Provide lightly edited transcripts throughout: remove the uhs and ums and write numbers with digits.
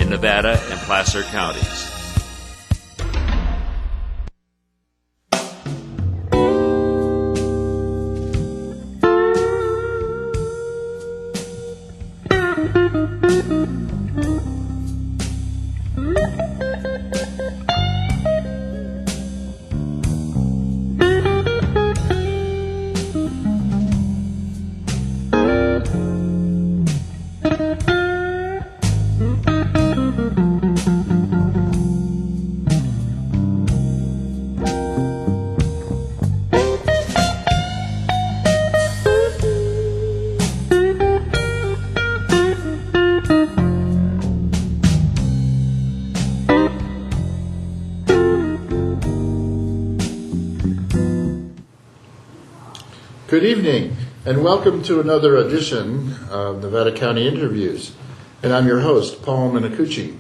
in Nevada and Placer counties. Good evening, and welcome to another edition of Nevada County Interviews. And I'm your host, Paul Minicucci.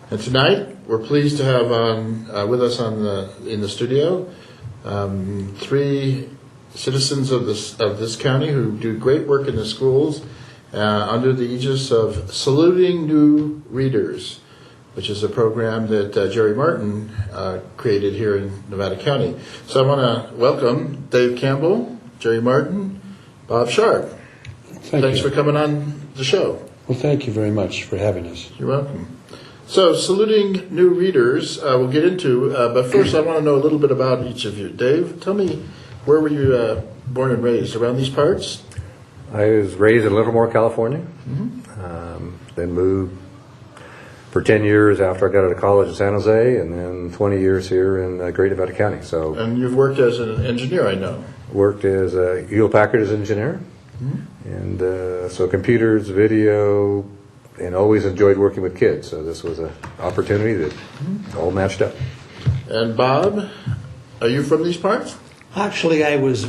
And tonight, we're pleased to have with us in the studio three citizens of this county who do great work in the schools under the aegis of Saluting New Readers, which is a program that Jerry Martin created here in Nevada County. So I want to welcome Dave Campbell, Jerry Martin, Bob Sharp. Thanks for coming on the show. Well, thank you very much for having us. You're welcome. So, Saluting New Readers, we'll get into, but first I want to know a little bit about each of you. Dave, tell me, where were you born and raised? Around these parts? I was raised in Livermore, California, then moved for 10 years after I got out of college in San Jose, and then 20 years here in Great Nevada County. So, and you've worked as an engineer, I know. Worked as a Hewlett-Packard as an engineer, and so computers, video, and always enjoyed working with kids. So this was an opportunity that all matched up. And Bob, are you from these parts? Actually, I was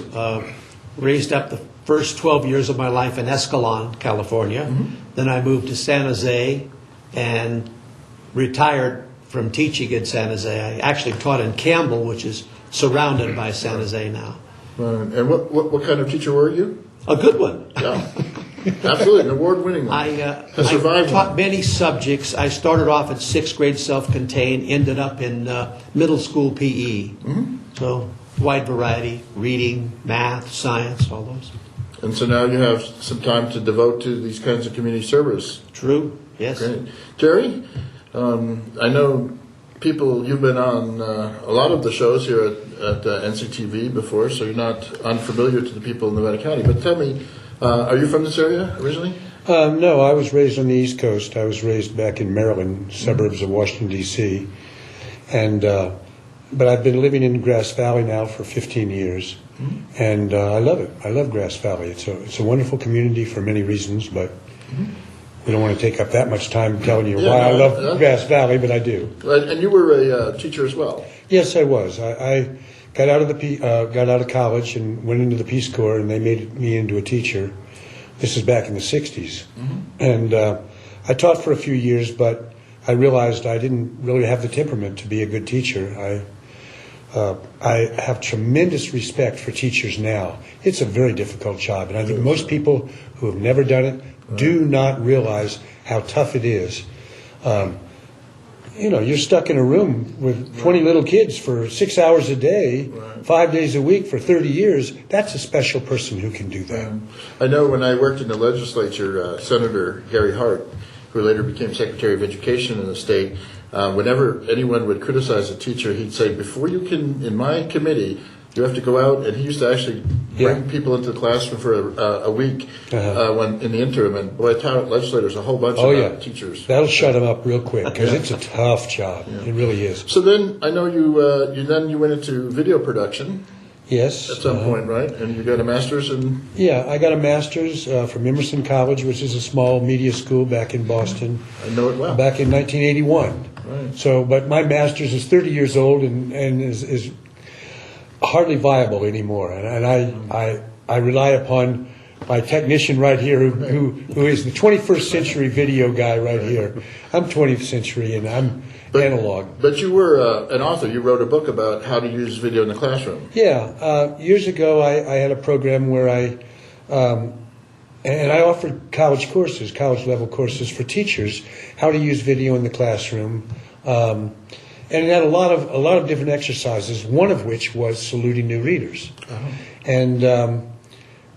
raised up the first 12 years of my life in Escalon, California. Then I moved to San Jose and retired from teaching in San Jose. I actually taught in Campbell, which is surrounded by San Jose now. And what kind of teacher were you? A good one. Yeah, absolutely, an award-winning one. I taught many subjects. I started off at 6th grade self-contained, ended up in middle school PE. So wide variety, reading, math, science, all those. And so now you have some time to devote to these kinds of community service. True, yes. Great. Jerry, I know you've been on a lot of the shows here at NCTV before, so you're not unfamiliar to the people in Nevada County. But tell me, are you from this area originally? No, I was raised on the East Coast. I was raised back in Maryland, suburbs of Washington, D.C. And but I've been living in Grass Valley now for 15 years, and I love it. I love Grass Valley. It's a wonderful community for many reasons, but we don't want to take up that much time telling you why I love Grass Valley, but I do. And you were a teacher as well. Yes, I was. I got out of college and went into the Peace Corps, and they made me into a teacher. This is back in the 60s. And I taught for a few years, but I realized I didn't really have the temperament to be a good teacher. I have tremendous respect for teachers now. It's a very difficult job, and I think most people who have never done it do not realize how tough it is. You're stuck in a room with 20 little kids for 6 hours a day, 5 days a week for 30 years. That's a special person who can do that. I know when I worked in the legislature, Senator Gary Hart, who later became Secretary of Education in the state, whenever anyone would criticize a teacher, he'd say, before you can, in my committee, you have to go out, and he used to actually bring people into the classroom for a week when in the interim, and boy, taught legislators a whole bunch about teachers. That'll shut them up real quick, because it's a tough job. Yeah. It really is. So then, I know you went into video production. Yes. At some point, right? And you got a master's in... Yeah, I got a master's from Emerson College, which is a small media school back in Boston. I know it well. Back in 1981. Right. So, but my master's is 30 years old and is hardly viable anymore. And I rely upon my technician right here, who is the 21st century video guy right here. I'm 20th century, and I'm analog. But you were an author. You wrote a book about how to use video in the classroom. Yeah. Years ago, I had a program where I And I offered college level courses for teachers, how to use video in the classroom, and it had a lot of different exercises. One of which was saluting new readers. And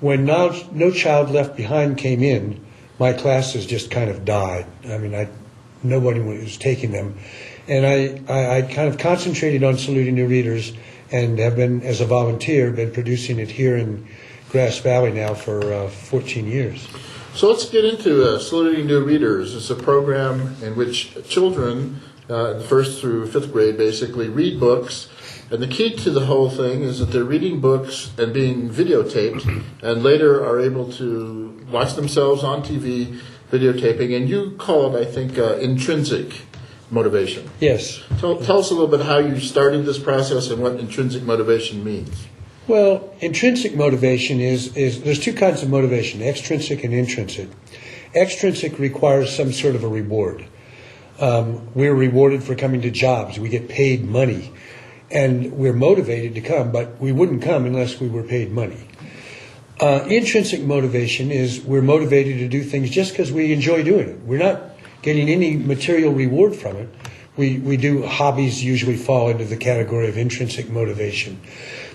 when No Child Left Behind came in, my classes just kind of died. I mean, nobody was taking them, and I kind of concentrated on saluting new readers, and have been, as a volunteer, been producing it here in Grass Valley now for 14 years. So let's get into Saluting New Readers. It's a program in which children, the first through fifth grade, basically read books. And the key to the whole thing is that they're reading books and being videotaped, and later are able to watch themselves on TV videotaping. And you call it, I think, intrinsic motivation. Yes. Tell us a little bit how you started this process and what intrinsic motivation means. Well, intrinsic motivation is there's two kinds of motivation, extrinsic and intrinsic. Extrinsic requires some sort of a reward. We're rewarded for coming to jobs. We get paid money. And we're motivated to come, but we wouldn't come unless we were paid money. Intrinsic motivation is we're motivated to do things just because we enjoy doing it. We're not getting any material reward from it. We do, hobbies usually fall into the category of intrinsic motivation.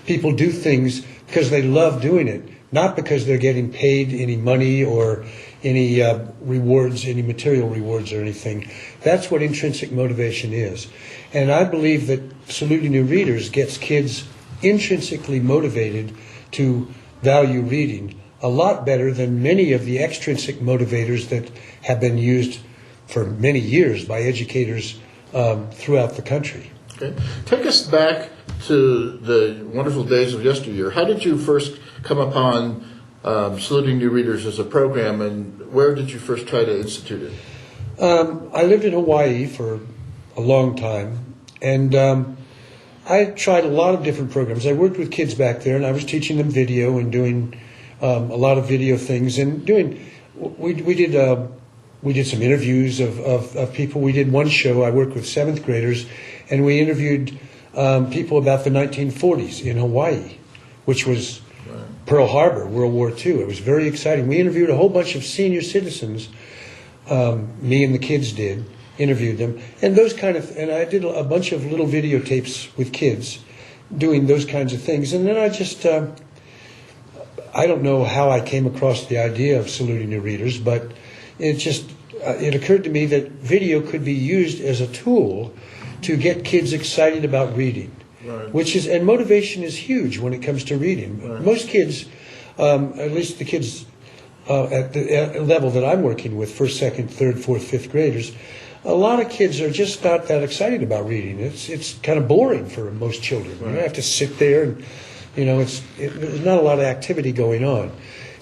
People do things because they love doing it, not because they're getting paid any money or any rewards, any material rewards or anything. That's what intrinsic motivation is. And I believe that Saluting New Readers gets kids intrinsically motivated to value reading a lot better than many of the extrinsic motivators that have been used for many years by educators throughout the country. Okay. Take us back to the wonderful days of yesteryear. How did you first come upon Saluting New Readers as a program, and where did you first try to institute it? I lived in Hawaii for a long time, and I tried a lot of different programs. I worked with kids back there, and I was teaching them video and doing a lot of video things, and we did some interviews of people. We did one show. I worked with seventh graders, and we interviewed people about the 1940s in Hawaii, which was Pearl Harbor, World War II. It was very exciting. We interviewed a whole bunch of senior citizens. Me and the kids interviewed them, and and I did a bunch of little videotapes with kids doing those kinds of things. And then I just, I don't know how I came across the idea of Saluting New Readers, but it occurred to me that video could be used as a tool to get kids excited about reading. Right. And motivation is huge when it comes to reading. Right. Most kids, at least the kids at the level that I'm working with, first, second, third, fourth, fifth graders, a lot of kids are just not that excited about reading. It's kind of boring for most children. Right. You have to sit there, and there's not a lot of activity going on.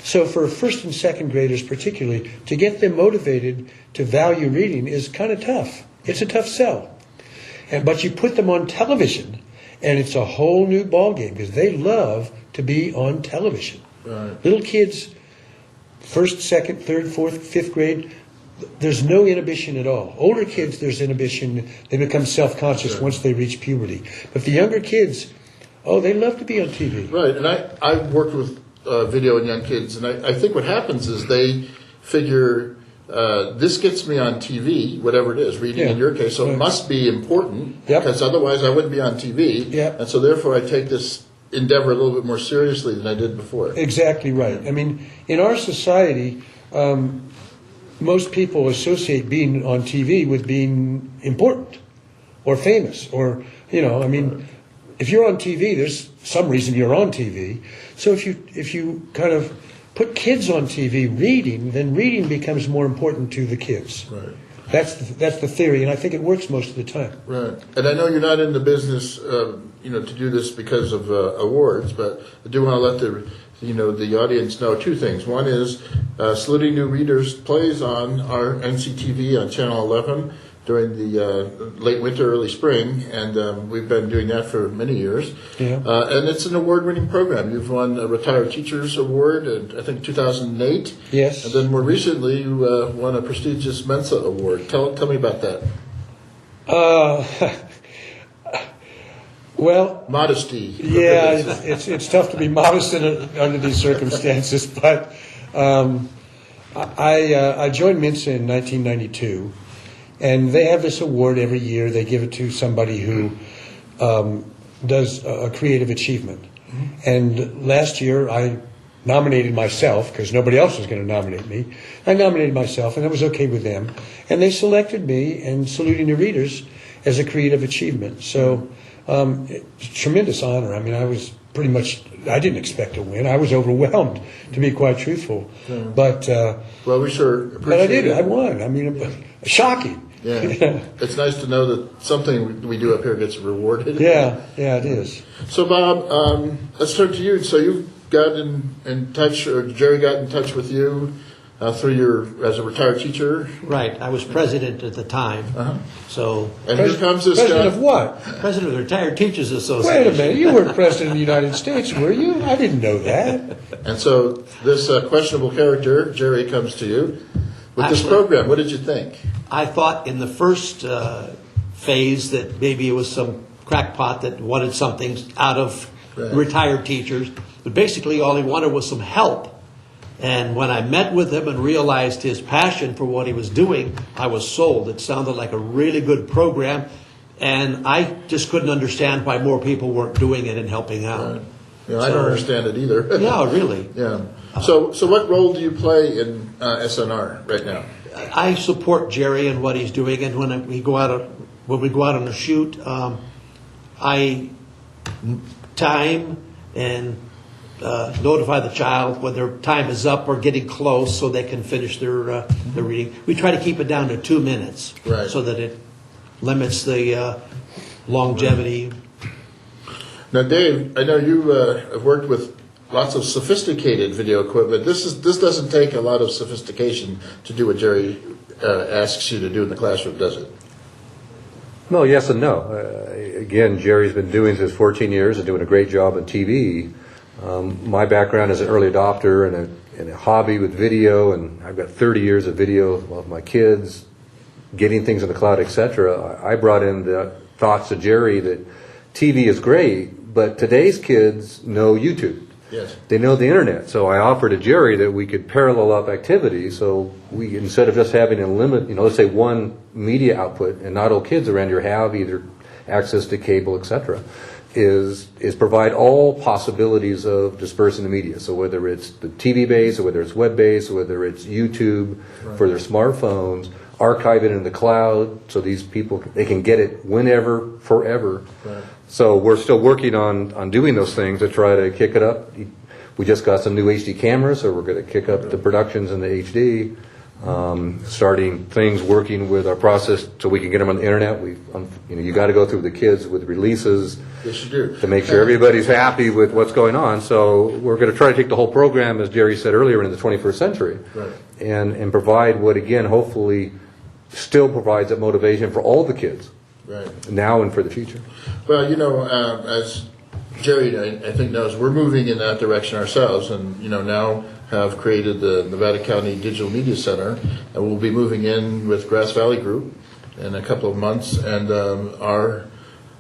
So for first and second graders particularly, to get them motivated to value reading is kind of tough. It's a tough sell. But you put them on television, and it's a whole new ballgame because they love to be on television. Right. Little kids, first, second, third, fourth, fifth grade, there's no inhibition at all. Older kids, there's inhibition. They become self-conscious once they reach puberty. But the younger kids, they love to be on TV. Right, and I've worked with video and young kids, and I think what happens is they figure, this gets me on TV, whatever it is, reading in your case, so it must be important, because otherwise I wouldn't be on TV, and so therefore I take this endeavor a little bit more seriously than I did before. Exactly right. I mean, in our society, most people associate being on TV with being important or famous, or, if you're on TV, there's some reason you're on TV. So if you kind of put kids on TV reading, then reading becomes more important to the kids. Right. That's the theory, and I think it works most of the time. Right. And I know you're not in the business, to do this because of awards, but I do want to let the audience know two things. One is Saluting New Readers plays on our NCTV on Channel 11 during the late winter, early spring, and we've been doing that for many years. Yeah. And it's an award-winning program. You've won a Retired Teachers Award in, I think, 2008. Yes. And then more recently, you won a prestigious Mensa Award. Tell me about that. Well, modesty. Yeah, it's tough to be modest under these circumstances, but I joined Mensa in 1992, and they have this award every year. They give it to somebody who does a creative achievement. And last year I nominated myself because nobody else was going to nominate me. I nominated myself, and I was okay with them. And they selected me and Saluting the Readers as a creative achievement. So it's a tremendous honor. I mean, I was pretty much, I didn't expect to win. I was overwhelmed, to be quite truthful. But Well, we sure appreciate but I did. it. I won. I mean, shocking. Yeah. It's nice to know that something we do up here gets rewarded. Yeah, it is. So, Bob, let's turn to you. So you got in touch, or Jerry got in touch with you through as a retired teacher. Right. I was president at the time. So, And here comes this President guy. of what? president of the Retired Teachers Association. Wait a minute. You weren't president of the United States, were you? I didn't know that. And so this questionable character, Jerry, comes to you with this Actually- program. What did you think? I thought in the first phase that maybe it was some crackpot that wanted something out of Right. retired teachers, but basically all he wanted was some help. And when I met with him and realized his passion for what he was doing, I was sold. It sounded like a really good program, and I just couldn't understand why more people weren't doing it and helping out. You know, I don't understand it either. Yeah, really. Yeah. So what role do you play in SNR right now? I support Jerry and what he's doing, and when we go out on a shoot, I time and notify the child when their time is up or getting close, so they can finish their reading. We try to keep it down to 2 minutes, Right. so that it limits the longevity. Now, Dave, I know you have worked with lots of sophisticated video equipment. This doesn't take a lot of sophistication to do what Jerry asks you to do in the classroom, does it? No, yes and no. Again, Jerry's been doing this 14 years and doing a great job on TV. My background is an early adopter and a hobby with video, and I've got 30 years of video of my kids, getting things in the cloud, etc. I brought in the thoughts to Jerry that TV is great, but today's kids know YouTube. Yes. They know the internet. So I offered to Jerry that we could parallel up activities. So we, instead of just having a limit, let's say one media output, and not all kids around here have either access to cable, etc., is provide all possibilities of dispersing the media. So whether it's the TV based, or whether it's web based, or whether it's YouTube for their smartphones, archive it in the cloud so these people, they can get it whenever, forever. Right. So we're still working on doing those things to try to kick it up. We just got some new HD cameras, so we're going to kick up the productions in the HD. Starting things, working with our process so we can get them on the internet. You got to go through the kids with releases Yes, you do. to make sure everybody's happy with what's going on. So we're going to try to take the whole program, as Jerry said earlier, into the 21st century, Right. and provide what, again, hopefully still provides that motivation for all the kids Right. now and for the future. Well, as Jerry, I think, knows, we're moving in that direction ourselves, and now have created the Nevada County Digital Media Center, and we'll be moving in with Grass Valley Group in a couple of months, and our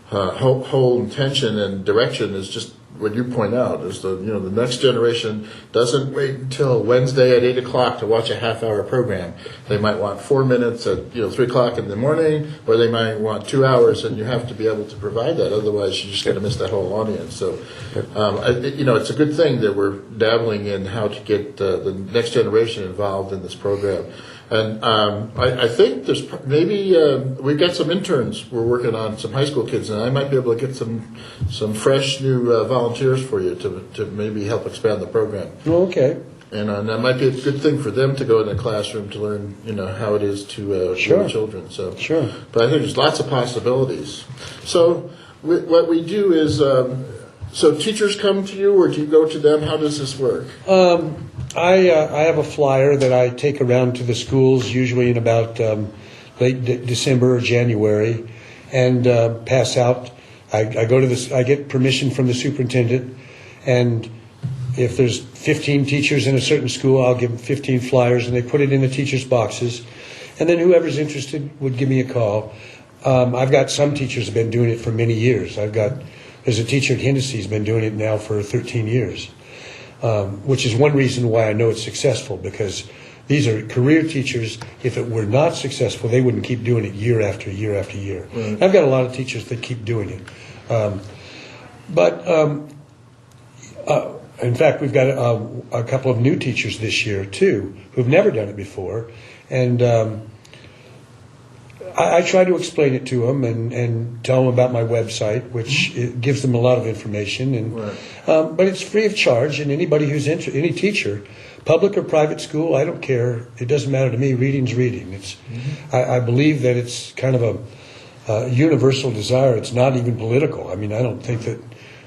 whole intention and direction is just what you point out, is the next generation doesn't wait until Wednesday at 8 o'clock to watch a half-hour program. They might want 4 minutes at 3 o'clock in the morning, or they might want 2 hours, and you have to be able to provide that. Otherwise, you're just going to miss that whole audience. So, it's a good thing that we're dabbling in how to get the next generation involved in this program. And I think there's maybe we've got some interns. We're working on some high school kids, and I might be able to get some fresh new volunteers for you to maybe help expand the program. Oh, okay. And that might be a good thing for them to go in the classroom to learn, how it is to Sure. children. So, Sure. But I think there's lots of possibilities. So what we do is, so teachers come to you, or do you go to them? How does this work? I have a flyer that I take around to the schools, usually in about late December or January, and pass out. I go to this. I get permission from the superintendent, and if there's 15 teachers in a certain school, I'll give them 15 flyers, and they put it in the teachers' boxes, and then whoever's interested would give me a call. I've got some teachers have been doing it for many years. There's a teacher at Hennessy who's been doing it now for 13 years. Which is one reason why I know it's successful, because These are career teachers. If it were not successful, they wouldn't keep doing it year after year after year. Right. I've got a lot of teachers that keep doing it. In fact, we've got a couple of new teachers this year, too, who've never done it before. And I try to explain it to them and tell them about my website, which it gives them a lot of information. And Right. but it's free of charge, and anybody who's any teacher, public or private school, I don't care. It doesn't matter to me. Reading's reading. It's I believe that it's kind of a universal desire. It's not even political. I mean, I don't think that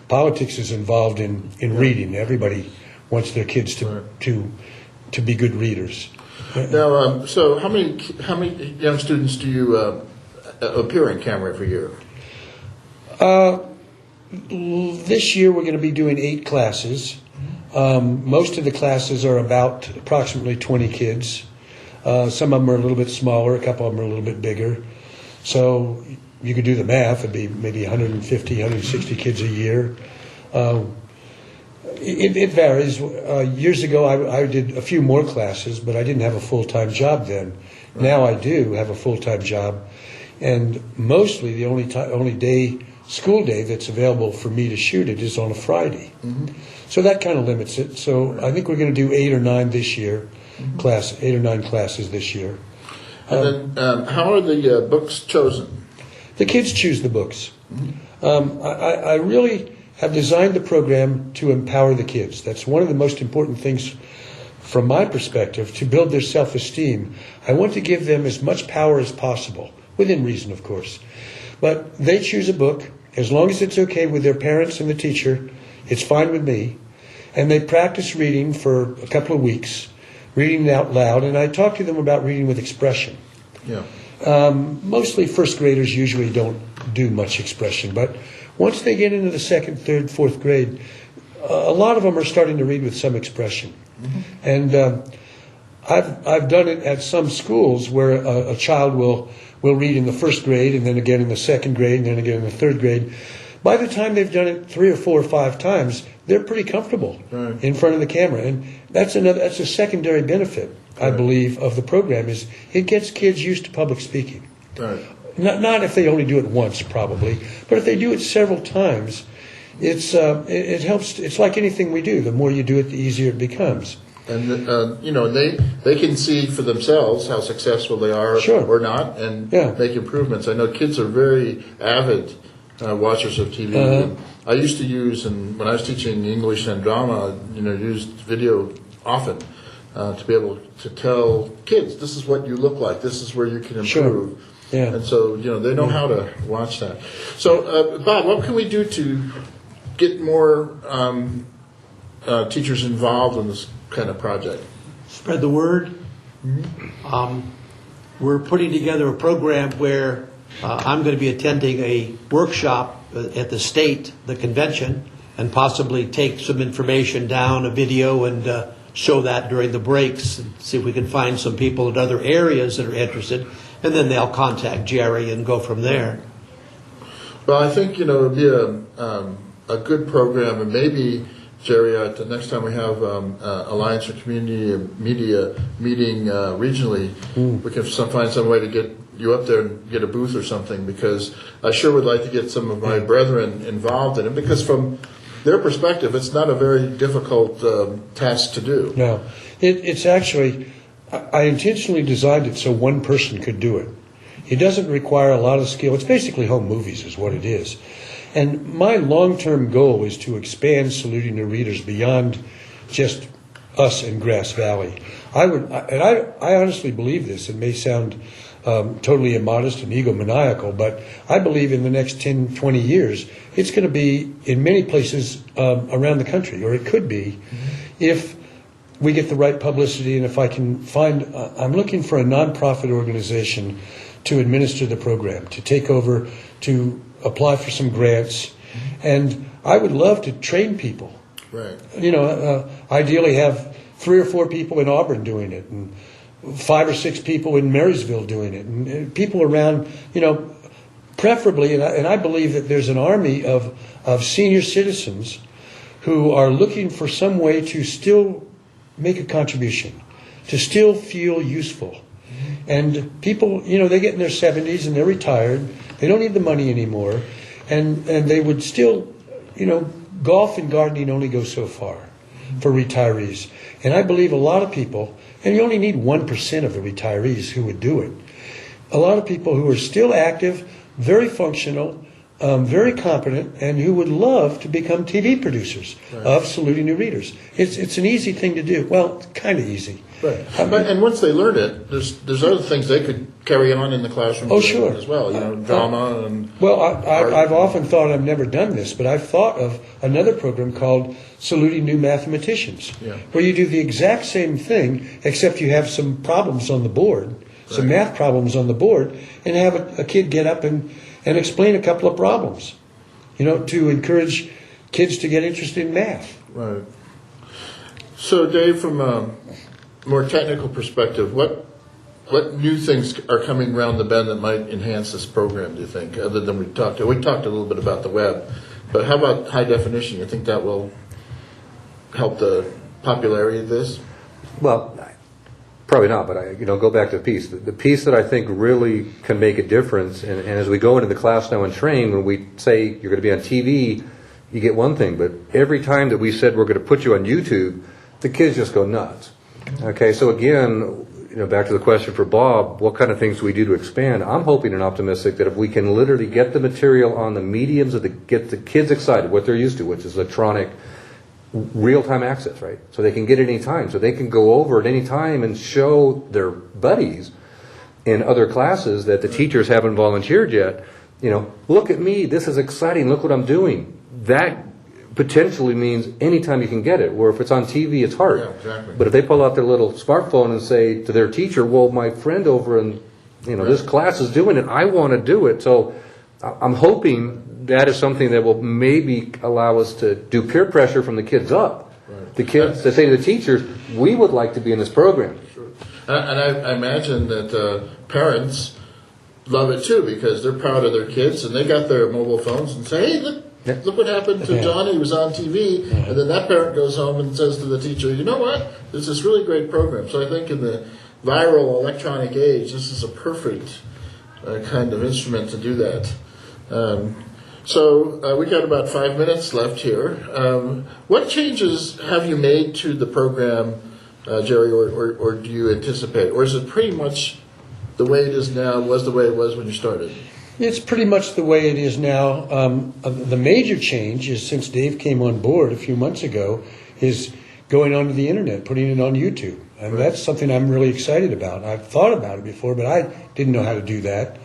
politics is involved in reading. Everybody wants their kids to be good readers. Now, so how many young students do you appear on camera every year? This year we're going to be doing 8 classes. Most of the classes are about approximately 20 kids. Some of them are a little bit smaller, a couple of them are a little bit bigger. So you could do the math. It'd be maybe 150, 160 kids a year. It varies. Years ago I did a few more classes, but I didn't have a full-time job then. Right. Now I do have a full-time job. And mostly the only school day that's available for me to shoot it is on a Friday. Mm-hmm. So that kind of limits it. So right. I think we're going to do 8 or 9 this year, 8 or 9 classes this year. And then how are the books chosen? The kids choose the books. Mm-hmm. I really have designed the program to empower the kids. That's one of the most important things from my perspective, to build their self-esteem. I want to give them as much power as possible, within reason, of course. But they choose a book. As long as it's okay with their parents and the teacher, it's fine with me. And they practice reading for a couple of weeks, reading out loud, and I talk to them about reading with expression. Yeah. Mostly first graders usually don't do much expression, but once they get into the 2nd, 3rd, 4th grade, a lot of them are starting to read with some expression. Mm-hmm. And I've done it at some schools where a child will read in the 1st grade, and then again in the 2nd grade, and then again in the 3rd grade. By the time they've done it 3 or 4 or 5 times, they're pretty comfortable in front of the camera. And that's a secondary benefit, I believe, of the program, is it gets kids used to public speaking. Right. Not if they only do it once, probably, but if they do it several times, it helps. It's like anything we do. The more you do it, the easier it becomes. And they can see for themselves how successful they are or not, and make improvements. I know kids are very avid watchers of TV. And I used to use, and when I was teaching English and drama, used video often to be able to tell kids, this is what you look like, this is where you can improve. Sure. Yeah. And so, they know how to watch that. So, Bob, what can we do to get more teachers involved in this kind of project? Spread the word. Mm-hmm. We're putting together a program where I'm going to be attending a workshop at the convention, and possibly take some information down, a video, and show that during the breaks, and see if we can find some people in other areas that are interested. And then they'll contact Jerry and go from there. Well, I think, it would be a good program, and maybe, Jerry, the next time we have Alliance for Community Media meeting regionally, we can find some way to get you up there and get a booth or something, because I sure would like to get some of my brethren involved in it, because from their perspective, it's not a very difficult task to do. No, it's actually... I intentionally designed it so one person could do it. It doesn't require a lot of skill. It's basically home movies is what it is. And my long-term goal is to expand Saluting the Readers beyond just us in Grass Valley. I honestly believe this. It may sound totally immodest and egomaniacal, but I believe in the next 10, 20 years, it's going to be in many places around the country, or it could be, if we get the right publicity, and if I can find, I'm looking for a nonprofit organization to administer the program, to take over, to apply for some grants, and I would love to train people. Right. Ideally have 3 or 4 people in Auburn doing it, and 5 or 6 people in Marysville doing it, and people around, preferably, and I believe that there's an army of senior citizens who are looking for some way to still make a contribution, to still feel useful. And people, they get in their 70s and they're retired. They don't need the money anymore. And they would still, golf and gardening only go so far for retirees. And I believe a lot of people, and you only need 1% of the retirees who would do it. A lot of people who are still active, very functional, very competent, and who would love to become TV producers of Saluting New Readers. It's an easy thing to do. Well, kind of easy. Right. And once they learn it, there's other things they could carry on in the classroom sure. as well, drama and... Well, I've often thought, I've never done this, but I've thought of another program called Saluting New Mathematicians, where you do the exact same thing, except you have some problems on the board, some math problems on the board, and have a kid get up and explain a couple of problems, to encourage kids to get interested in math. Right. So, Dave, from a more technical perspective, what new things are coming around the bend that might enhance this program, do you think, other than we talked a little bit about the web, but how about high definition? You think that will help the popularity of this? Well, probably not, but go back to the piece. The piece that I think really can make a difference, and as we go into the class now and train, when we say you're going to be on TV, you get one thing, but every time that we said we're going to put you on YouTube, the kids just go nuts. Okay, so again, back to the question for Bob, what kind of things do we do to expand? I'm hoping and optimistic that if we can literally get the material on the mediums that get the kids excited, what they're used to, which is electronic, real-time access, right? So they can get it any time. So they can go over at any time and show their buddies in other classes that the teachers haven't volunteered yet, look at me, this is exciting, look what I'm doing. That potentially means anytime you can get it, where if it's on TV, it's hard. Yeah, exactly. But if they pull out their little smartphone and say to their teacher, well, my friend over in this class is doing it, I want to do it. So I'm hoping that is something that will maybe allow us to do peer pressure from the kids up. Right. The kids to say to the teachers, we would like to be in this program. Sure. And I imagine that parents love it too, because they're proud of their kids and they got their mobile phones and say, hey, look what happened to Johnny, who was on TV. And then that parent goes home and says to the teacher, you know what, there's this really great program. So I think in the viral electronic age, this is a perfect kind of instrument to do that. So we got about 5 minutes left here. What changes have you made to the program, Jerry, or do you anticipate? Or is it pretty much the way it is now was the way it was when you started? It's pretty much the way it is now. The major change is, since Dave came on board a few months ago, is going onto the internet, putting it on YouTube. And that's something I'm really excited about. I've thought about it before, but I didn't know how to do that.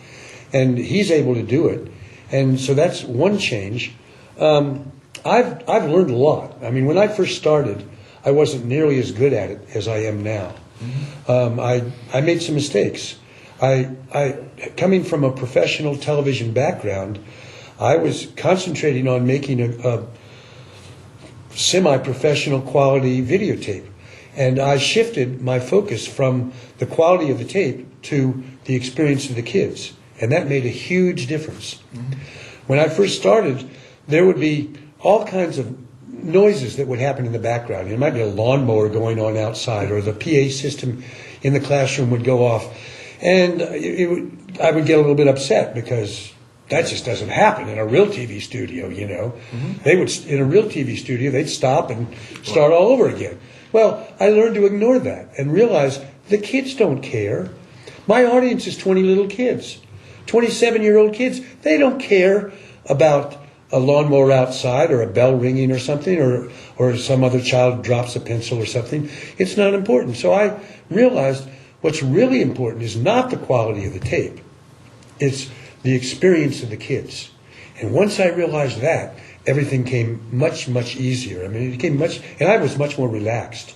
And he's able to do it. And so that's one change. I've learned a lot. I mean, when I first started, I wasn't nearly as good at it as I am now. I made some mistakes. Coming from a professional television background, I was concentrating on making a semi-professional quality videotape. And I shifted my focus from the quality of the tape to the experience of the kids. And that made a huge difference. When I first started, there would be all kinds of noises that would happen in the background. There might be a lawnmower going on outside, or the PA system in the classroom would go off. And I would get a little bit upset, because that just doesn't happen in a real TV studio, They would, in a real TV studio, they'd stop and start all over again. Well, I learned to ignore that and realize the kids don't care. My audience is 20 little kids, 27-year-old kids. They don't care about a lawnmower outside or a bell ringing or something, or some other child drops a pencil or something. It's not important. So I realized what's really important is not the quality of the tape. It's the experience of the kids. And once I realized that, everything came much, much easier. I mean, it became and I was much more relaxed.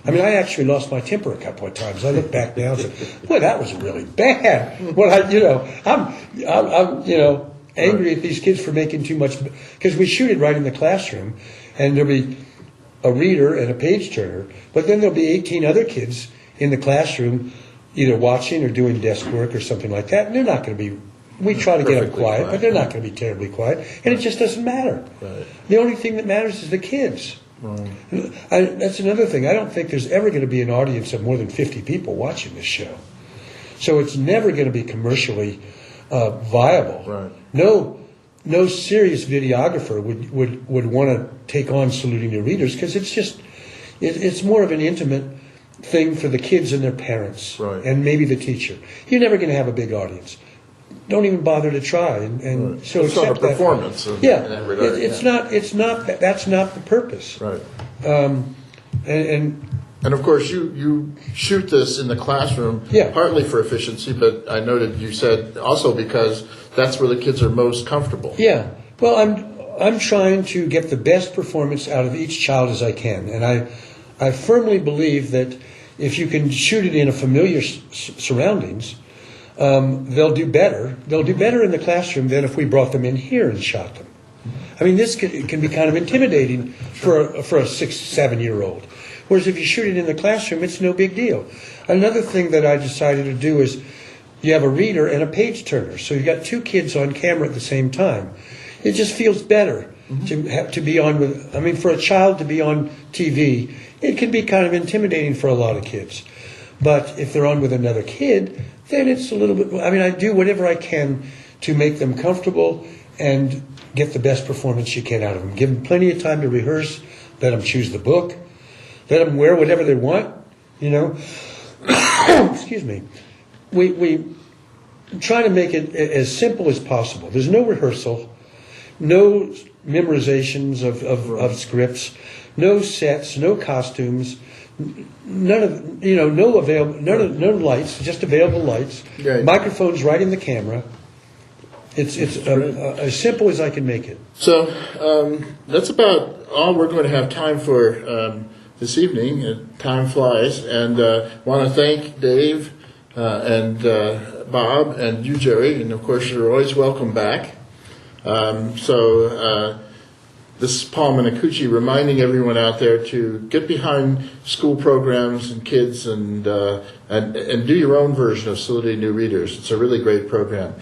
I mean, I actually lost my temper a couple of times. I look back now and say, boy, that was really bad. Well, I'm angry at these kids for making too much, because we shoot it right in the classroom, and there'll be a reader and a page turner, but then there'll be 18 other kids in the classroom either watching or doing desk work or something like that, and they're not going to be, we try to get them quiet, but they're not going to be terribly quiet, and it just doesn't matter. Right. The only thing that matters is the kids. That's another thing. I don't think there's ever going to be an audience of more than 50 people watching this show. So it's never going to be commercially viable. Right. No serious videographer would want to take on Saluting New Readers, because it's more of an intimate thing for the kids and their parents, Right. and maybe the teacher. You're never going to have a big audience. Don't even bother to try. And Right. so It's not a accept that. performance in that regard, It's yeah. not. It's not. That's not the purpose. Right. And And of course, you shoot this in the classroom, Yeah. partly for efficiency, but I noted you said also because that's where the kids are most comfortable. yeah. Well, I'm trying to get the best performance out of each child as I can, and I firmly believe that if you can shoot it in a familiar surroundings, they'll do better. They'll do better in the classroom than if we brought them in here and shot them. I mean, this can be kind of intimidating for a 6, 7-year-old. Whereas if you shoot it in the classroom, it's no big deal. Another thing that I decided to do is you have a reader and a page turner. So you've got two kids on camera at the same time. It just feels better to be on with, I mean, for a child to be on TV, it can be kind of intimidating for a lot of kids. But if they're on with another kid, then it's a little bit, I mean, I do whatever I can to make them comfortable and get the best performance you can out of them. Give them plenty of time to rehearse, let them choose the book, let them wear whatever they want, you know. Excuse me. We try to make it as simple as possible. There's no rehearsal, no memorizations of scripts, no sets, no costumes, none of no lights, just available lights, Right. microphones right in the camera. It's as simple as I can make it. So that's about all we're going to have time for this evening. Time flies, and want to thank Dave and Bob and you, Jerry, and of course you're always welcome back. This is Paul Minicucci reminding everyone out there to get behind school programs and kids and do your own version of Saluting New Readers. It's a really great program.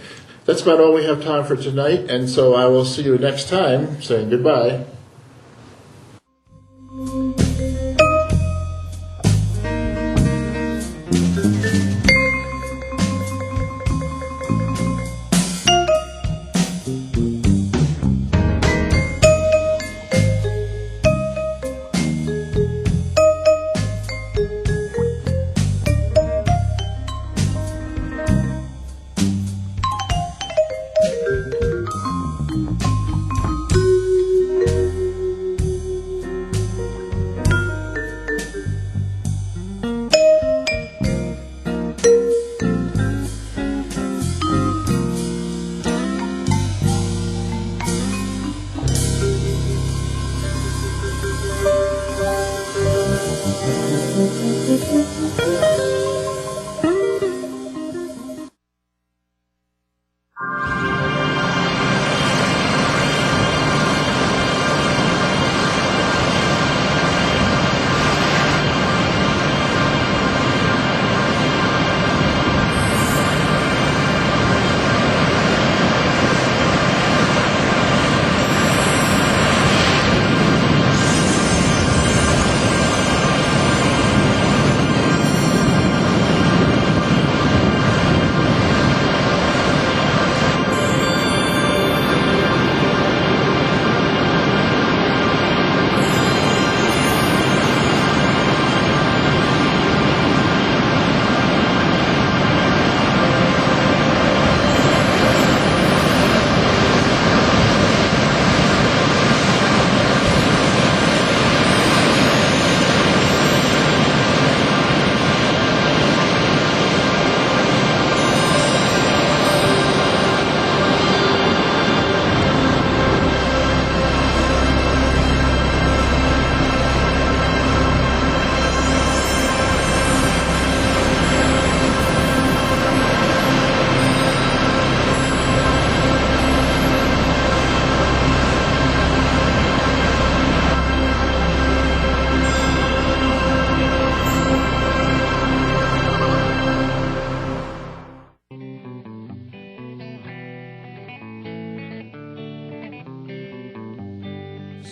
That's about all we have time for tonight, and so I will see you next time, saying goodbye.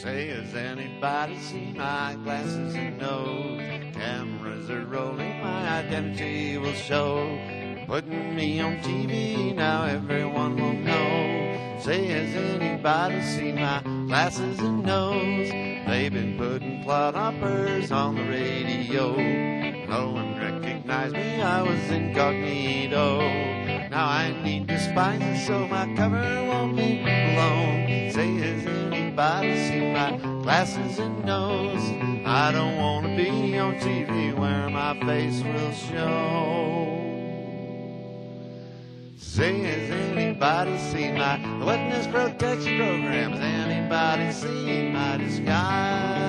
Say, has anybody seen my glasses and nose? Cameras are rolling, my identity will show. Putting me on TV, now everyone will know. Say, has anybody seen my glasses and nose? They've been putting clodhoppers on the radio. No one recognized me, I was incognito. Now I need disguises so my cover won't be blown. Say, has anybody seen my glasses and nose? I don't want to be on TV where my face will show. Say, has anybody seen my witness protection program? Has anybody seen my disguise?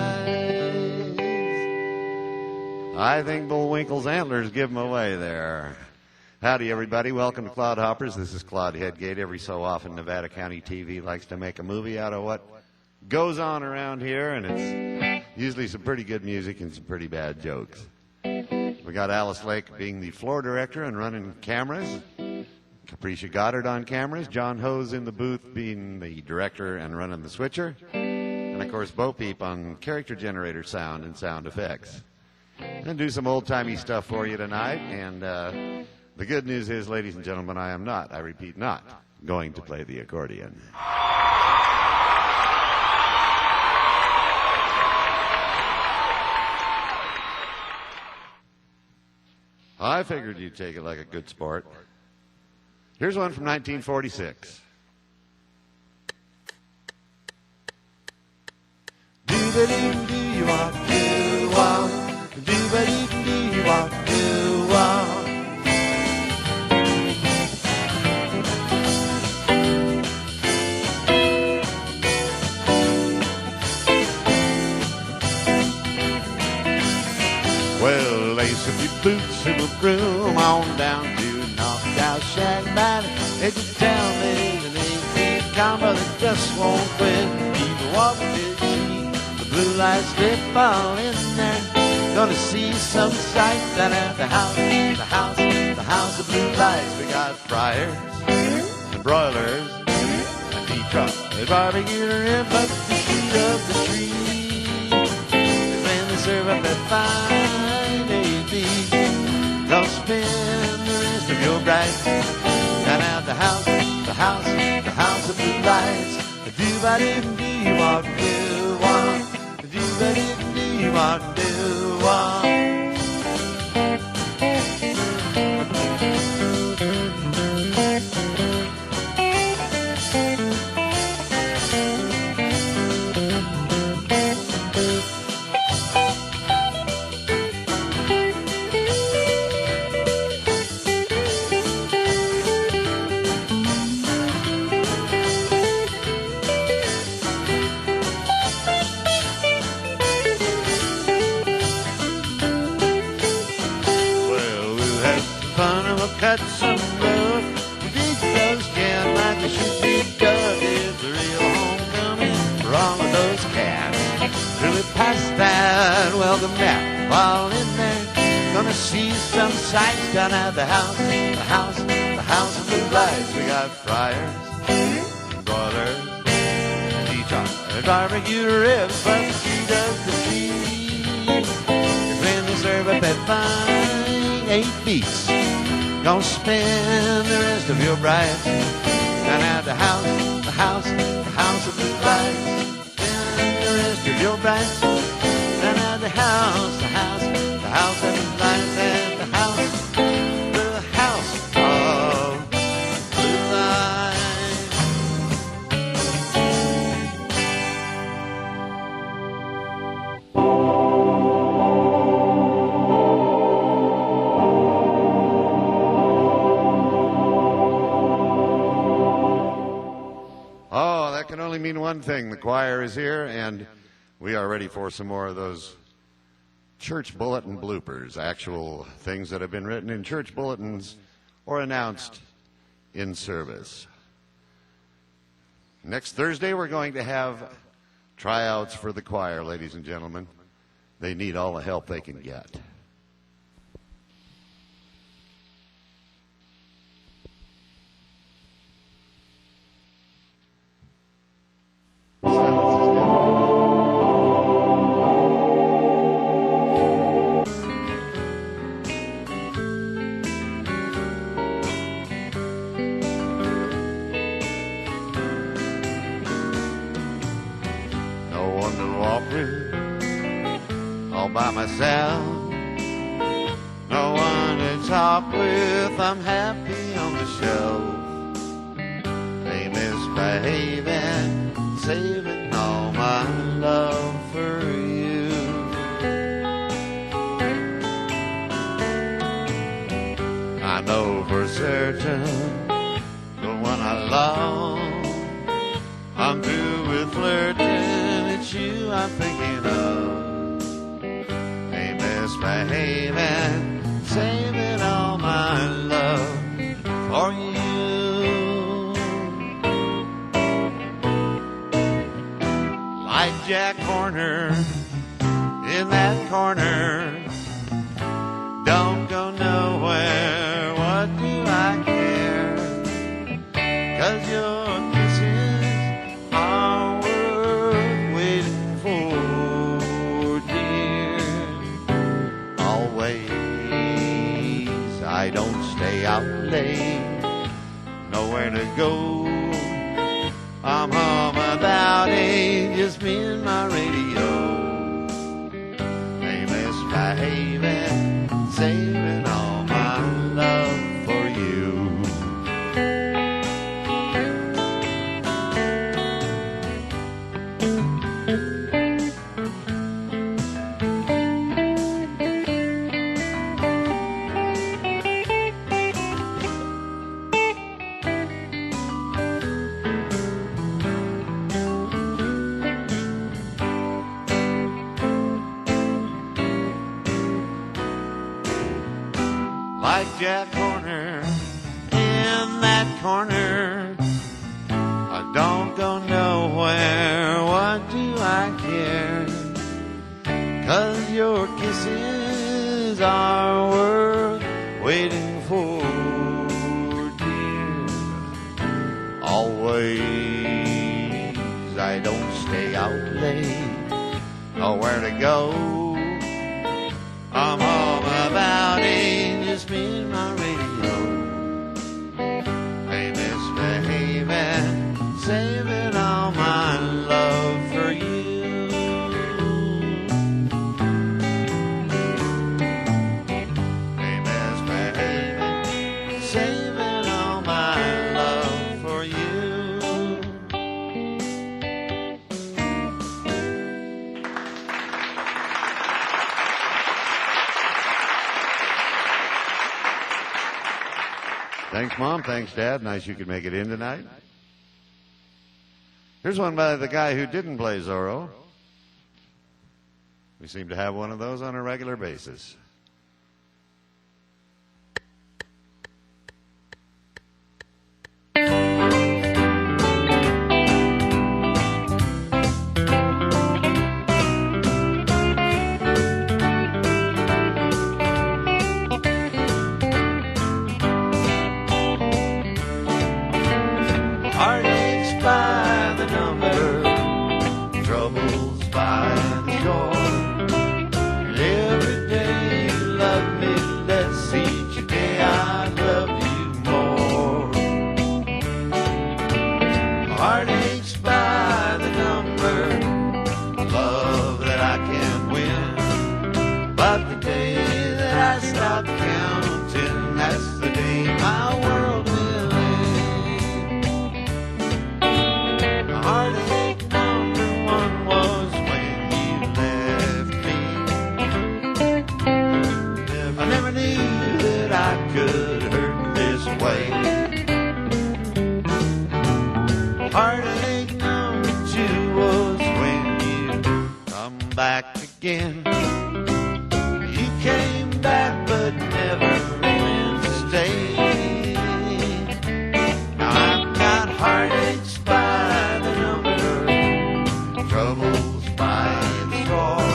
I think Bullwinkle's antlers give him away there. Howdy, everybody. Welcome to Clodhoppers. This is Claude Headgate. Every so often, Nevada County TV likes to make a movie out of what goes on around here, and it's usually some pretty good music and some pretty bad jokes. We got Alice Lake being the floor director and running cameras, Capricia Goddard on cameras, John Hose in the booth being the director and running the switcher, and, of course, Bo Peep on character generator sound and sound effects. And do some old-timey stuff for you tonight, and the good news is, ladies and gentlemen, I am not, I repeat, not going to play the accordion. I figured you'd take it like a good sport. Here's one from 1946. Do-ba-dee-dee-wop-doo-wop, do-ba-dee-dee-wop-doo-wop. Well, lace up your boots and we'll broom on down to Knockout Shack by the edge of town. There's an 8-feet combo that just won't quit. People walking to the street, the blue lights slip all in there. Gonna see some sights down at the house of blue lights. We got fryers and broilers and deep truck. They barbecue to rip up the heat of the tree. When they serve up that fine A.B., gonna spend the rest of your bright down at the house of blue lights. Do-ba-dee-dee-wop-doo-wop, do-ba-dee-dee-wop-doo-wop. Cut some road, we dig those cans like they should be dug. It's a real homecoming for all of those cats. Till we pass that welcome mat while in there, gonna see some sights down at the house of blue lights. We got fryers, broilers, detox, and barbecue ribs, but the street of the tree is when they serve up that fine 8 beats. Gonna spend the rest of your bright down at the house of blue lights. Spend the rest of your bright down at the house of blue lights, at the house of blue lights. Oh, that can only mean one thing. The choir is here, and we are ready for some more of those church bulletin bloopers, actual things that have been written in church bulletins or announced in service. Next Thursday, we're going to have tryouts for the choir, ladies and gentlemen. They need all the help they can get. Silence is good. by myself. No one to talk with, I'm happy on the shelf. They misbehaving, saving all my love for you. I know for certain the one I love, I'm through with flirting, it's you I'm thinking of. They misbehaving, saving all my love for you. Like Jack Horner in that corner, don't go nowhere, what do I care? 'Cause your kisses are worth waiting for, dear. Always, I don't stay out late, nowhere to go. I'm home about 8, just me and my radio. They misbehaving, saving all my love for you. Like Jack Horner in that corner, I don't go nowhere, what do I care? 'Cause your kisses are worth waiting for, dear. Always, I don't stay out late, nowhere to go. I'm home about 8, just me and my radio. They misbehaving, saving all my love for you. They misbehaving, saving all my love for you. Thanks, Mom. Thanks, Dad. Nice you could make it in tonight. Here's one by the guy who didn't play Zorro. We seem to have one of those on a regular basis. Heartaches by the number, troubles by the score. And every day you love me less, each day I love you more. Heartaches by the number, love that I can't win. But the day that I stop counting, that's the day my world will end. Heartache number 1 was when you left me. I never knew that I could hurt this way. Heartache number 2 was when you come back again. You came back but never meant to stay. Now I've got heartaches by the number, troubles by the score.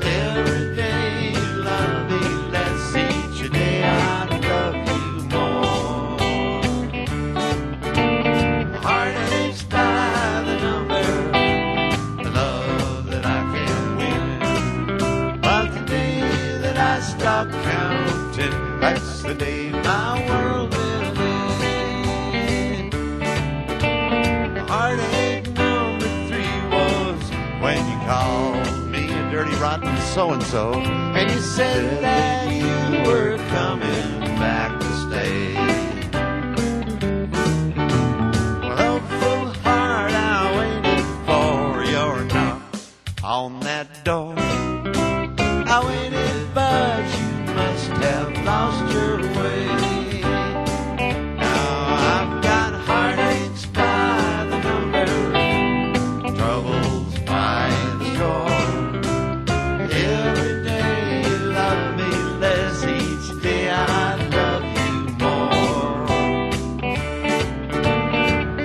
Every day you love me less, each day I love you more. Heartaches by the number, the love that I can't win. dirty, rotten so-and-so, and you said that you were coming back to stay. Well, hopeful heart, I waited for your knock on that door. I waited, but you must have lost your way. Now I've got heartaches by the number, troubles by the score. Every day you love me less, each day I love you more.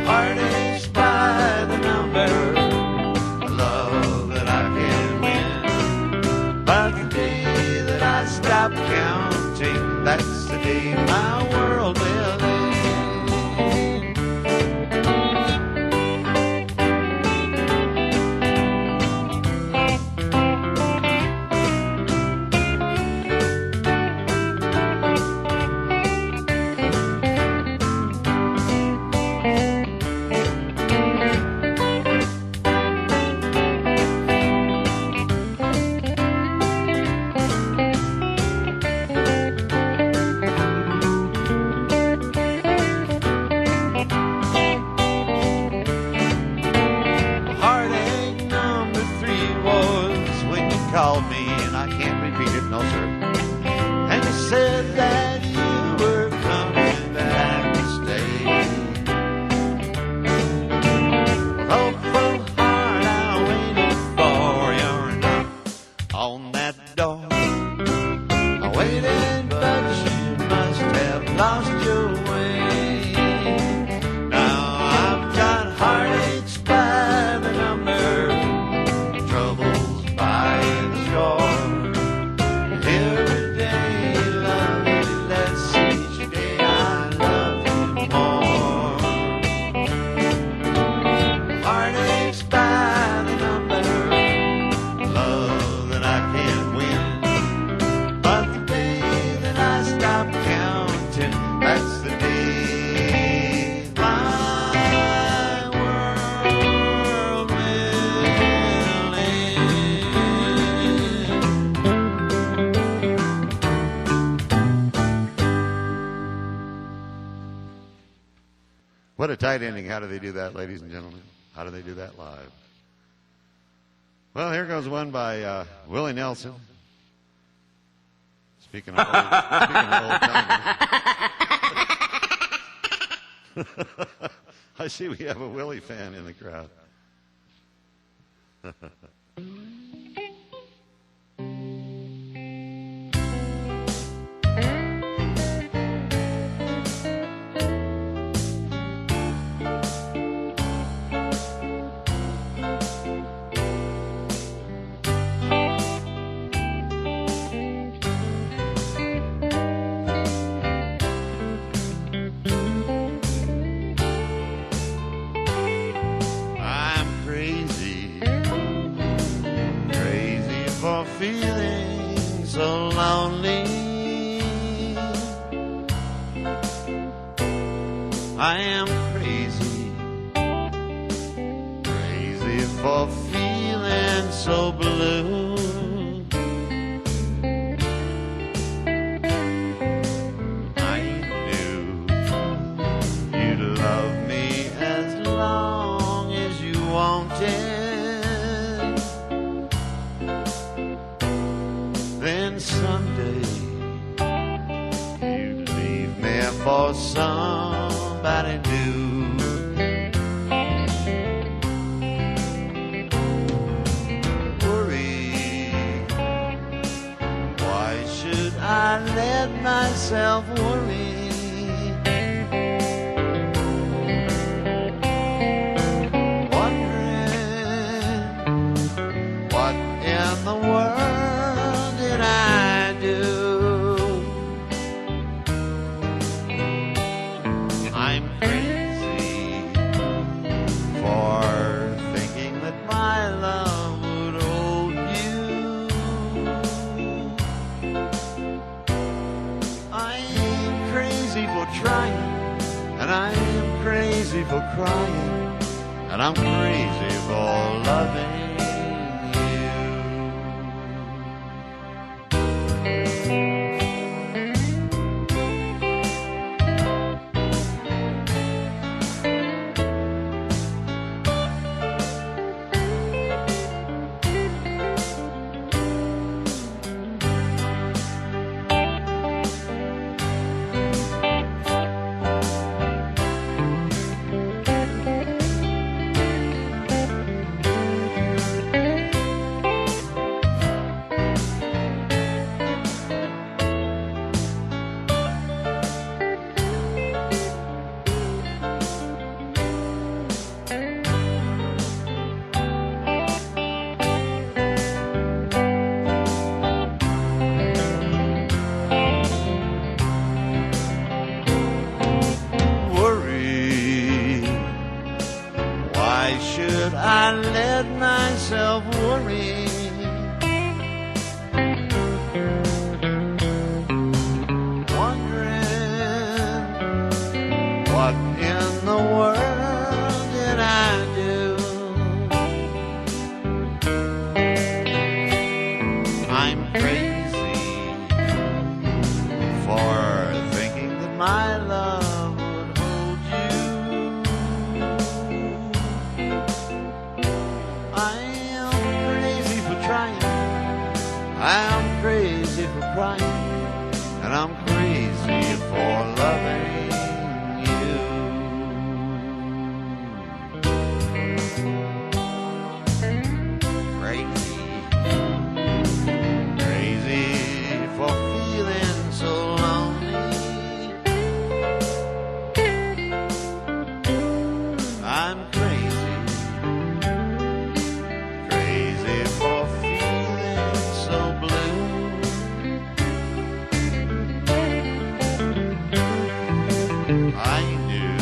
Heartaches by the number, love that I can win. But the day that I stop counting, that's the day my world will end. Heartache number 3 was when you called me, and I can't repeat it, no sir. And you said that you were coming back to stay. Hopeful heart, I waited for your knock on that door. I waited, but you must have lost your way. Now I've got heartaches by the number, troubles by the shore. Every day you love me less, each day I love you more. Heartaches by the number, love that I can't win. But the day that I stop counting, that's the day my world will end. What a tight ending. How do they do that, ladies and gentlemen? How do they do that live? Well, here goes one by Willie Nelson. Speaking of old timers. I see we have a Willie fan in the crowd. I'm crazy, crazy for feeling so lonely. I am crazy, crazy for feeling so blue. I knew you'd love me as long as you wanted. Then someday you'd leave me for somebody new. Worry, why should I let myself worry? What in the world did I do? I'm crazy for thinking that my love would hold you. I'm crazy for trying, and I'm crazy for crying, and I'm crazy for loving you. Why should I let myself worry? Wondering what in the world did I do? I'm crazy for thinking that my love would hold you. I am crazy for trying. I am crazy for crying. And I'm crazy for loving you. Crazy. Crazy for feeling so lonely. I'm crazy. Crazy for feeling so blue. I knew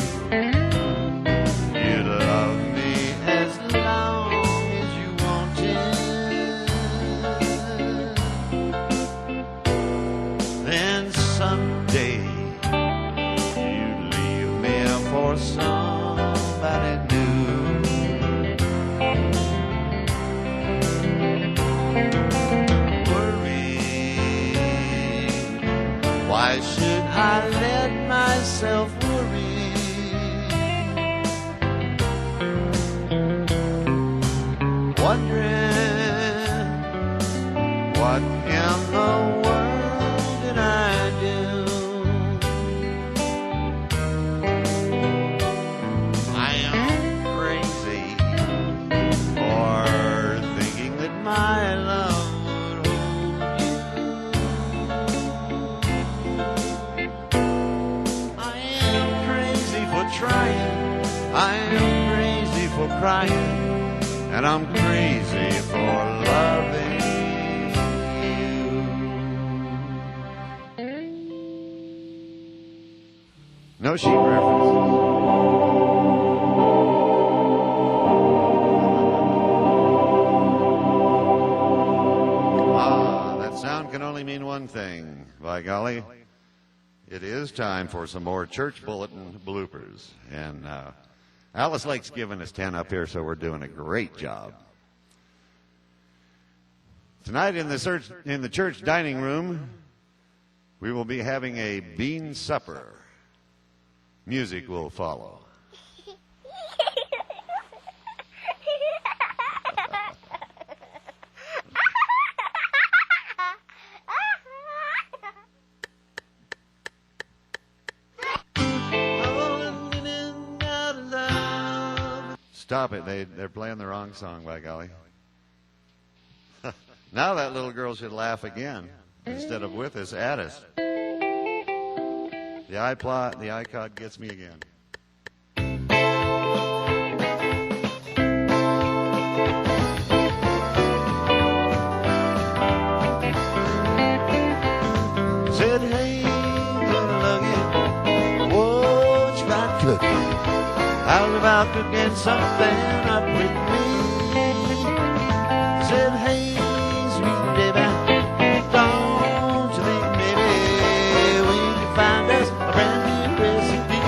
you'd love me as long as you wanted. Then someday you'd leave me for somebody new. Worrying, why should I let myself worry? Wondering what in the world did I do? I am crazy for thinking that my love would hold you. I am crazy for trying. I am crazy for crying. And I'm crazy for loving you. No sheep reference. That sound can only mean one thing. By golly, it is time for some more church bulletin bloopers. And Alice Lake's giving us 10 up here, so we're doing a great job. Tonight in the church dining room, we will be having a bean supper. Music will follow. Stop it. They're playing the wrong song, by golly. Now that little girl should laugh again instead of with us, at us. The iPod gets me again. Said, hey, little looky, what you got cooking? How's about cooking something up with me? Said, hey, sweet baby, don't you think maybe we can find us a brand new recipe?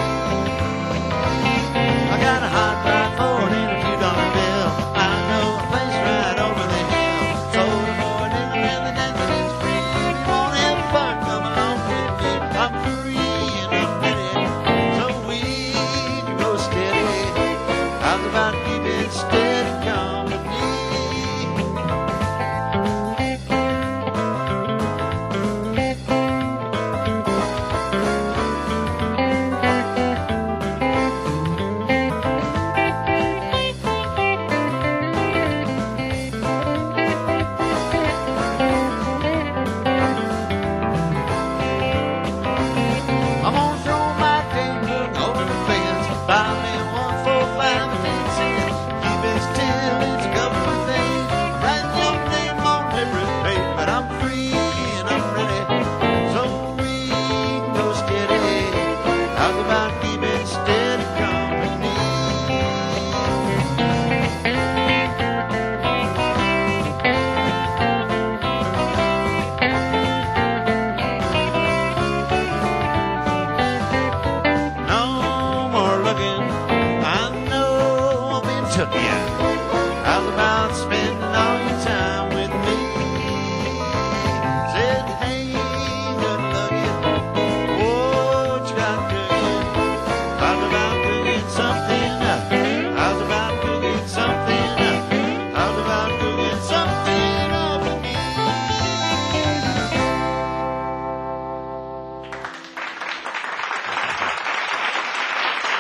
I got a hot rod for it and a $2 bill. I know a place right over the hill. Soda for it and the dancing is free. If you want to have fun, come along with me. I'm free and I'm ready, so we can go steady. How's about keeping steady company? I'm gonna throw my table over the fence. Buy me 1 for 5 and 10 cents. Keep it still, it's a government thing. Write your name on every page, but I'm free and I'm ready, so we can go steady. How's about keeping steady company? took you. How's about spending all your time with me? Said, hey, good luck you. What you got cooking? How's about cooking something up? How's about cooking something up? How's about cooking something up with me?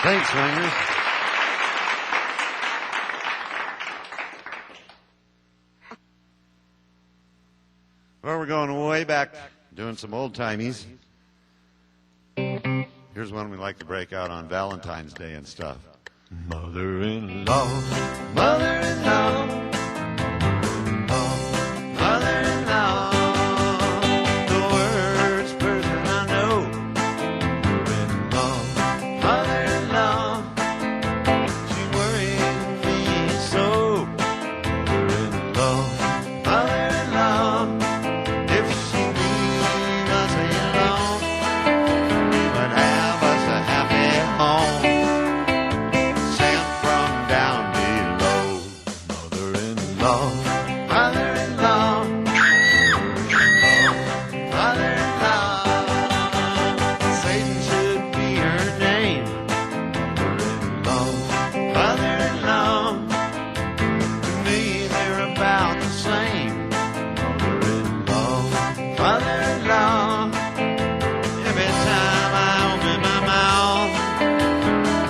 Thanks, Swingers. Well, we're going way back, doing some old timies. Here's one we like to break out on Valentine's Day and stuff. Mother-in-law, mother-in-law, mother-in-law, the worst person I know. Mother-in-law, mother-in-law, she worries me so. Mother-in-law, mother-in-law, if she leave us alone, we would have us a happy home. Sent from down below. Mother-in-law, mother-in-law, mother-in-law, Satan should be her name. Mother-in-law, mother-in-law, to me they're about the same. Mother-in-law, mother-in-law, every time I open my mouth,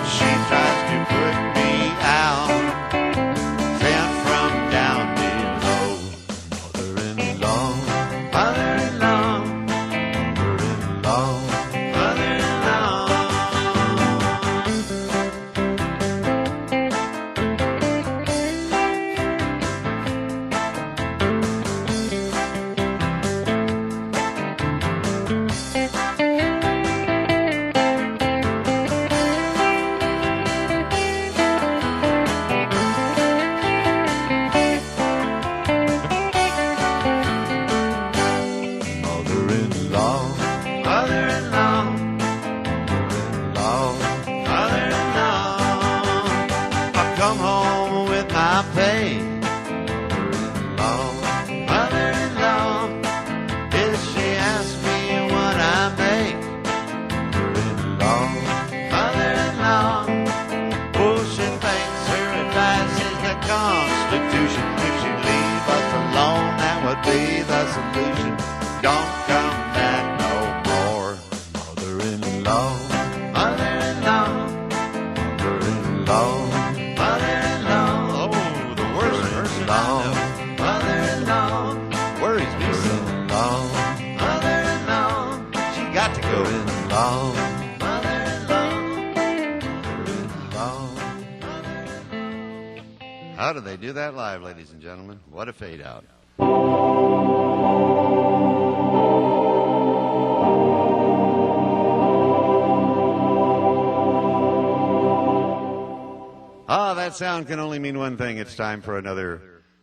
she tries to put me out. Sent from down below. Mother-in-law, mother-in-law, mother-in-law, mother-in-law. Mother-in-law, mother-in-law, mother-in-law, mother-in-law. I come home with my pay. Mother-in-law, mother-in-law, if she asks me what I make. Mother-in-law, mother-in-law, oh, she thinks her advice is the Constitution. If she leave us alone, that would be the solution. Don't come back no more. Mother-in-law, mother-in-law, mother-in-law, mother-in-law. Oh, the worst person I know. Mother-in-law worries me so. Mother-in-law, she got to go. Mother-in-law, mother-in-law. How do they do that live, ladies and gentlemen? What a fade out. Ah, that sound can only mean one thing. It's time for another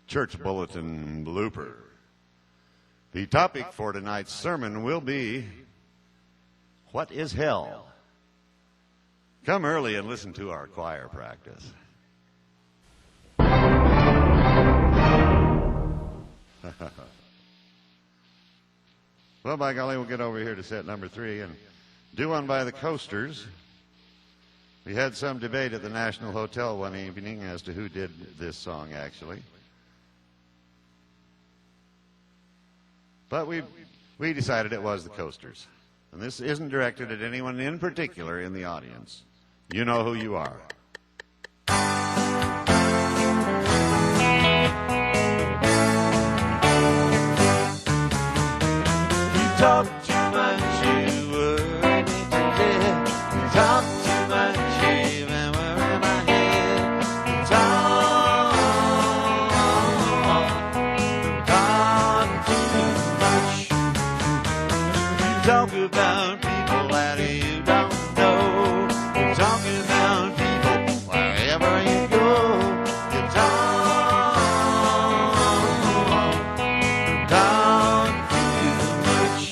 church bulletin blooper. The topic for tonight's sermon will be, what is hell? Come early and listen to our choir practice. Well, by golly, we'll get over here to set number 3 and do one by the Coasters. We had some debate at the National Hotel one evening as to who did this song, actually. But we decided it was the Coasters. And this isn't directed at anyone in particular in the audience. You know who you are. You talk too much, you worry me to death. You talk too much, you even worry my head. You talk too much. You talk about people that you don't know. You talk about people wherever you go. You talk too much.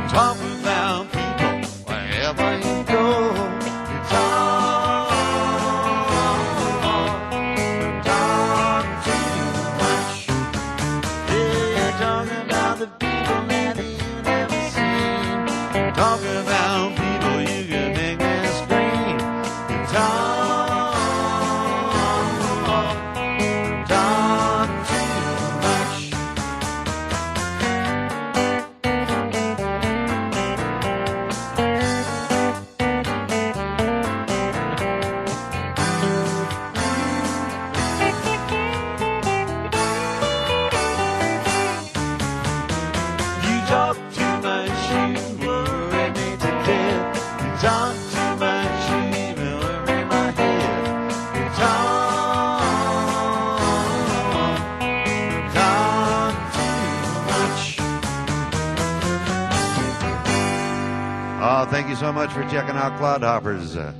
talk about people wherever you go. You talk too much. Yeah, talk about the people that you never seen. Talk about people you can make them scream. You talk too much. You talk too much, you worry me to death. You talk too much, you even worry my head. You talk too much. Oh, thank you so much for checking out Clodhoppers.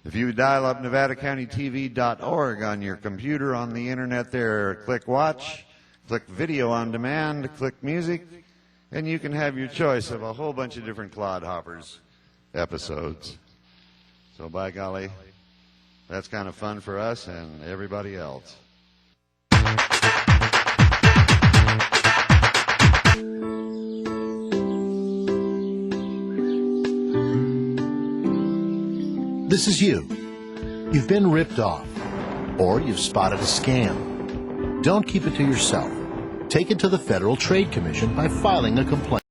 If you dial up NevadaCountyTV.org on your computer on the internet there, click watch, click video on demand, click music, and you can have your choice of a whole bunch of different Clodhoppers episodes. So by golly, that's kind of fun for us and everybody else. This is you. You've been ripped off, or you've spotted a scam. Don't keep it to yourself. Take it to the Federal Trade Commission by filing a complaint.